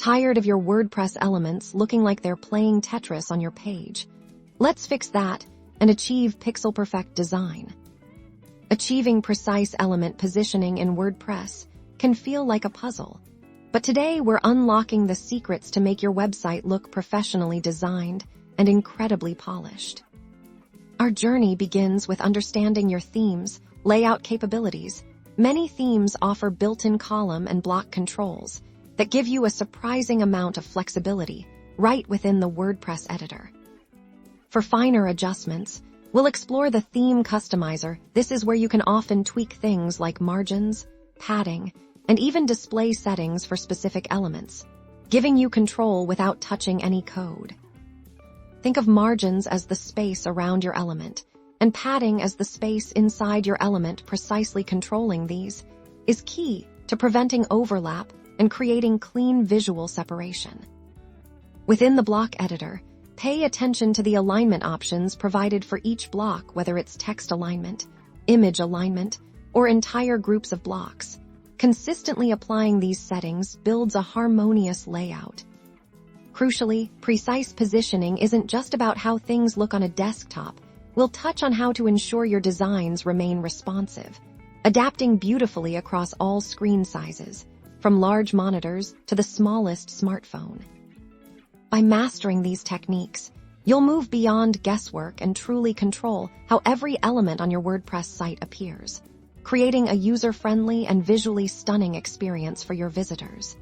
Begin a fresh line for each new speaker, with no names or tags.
Tired of your WordPress elements looking like they're playing Tetris on your page? Let's fix that and achieve pixel-perfect design. Achieving precise element positioning in WordPress can feel like a puzzle, but today we're unlocking the secrets to make your website look professionally designed and incredibly polished. Our journey begins with understanding your theme's layout capabilities. Many themes offer built-in column and block controls that give you a surprising amount of flexibility right within the WordPress editor. For finer adjustments, we'll explore the Theme Customizer. This is where you can often tweak things like margins, padding, and even display settings for specific elements, giving you control without touching any code. Think of margins as the space around your element, and padding as the space inside your element. Precisely controlling these is key to preventing overlap and creating clean visual separation. Within the block editor, pay attention to the alignment options provided for each block, whether it's text alignment, image alignment, or entire groups of blocks. Consistently applying these settings builds a harmonious layout. Crucially, precise positioning isn't just about how things look on a desktop. We'll touch on how to ensure your designs remain responsive, adapting beautifully across all screen sizes, from large monitors to the smallest smartphone. By mastering these techniques, you'll move beyond guesswork and truly control how every element on your WordPress site appears, creating a user-friendly and visually stunning experience for your visitors.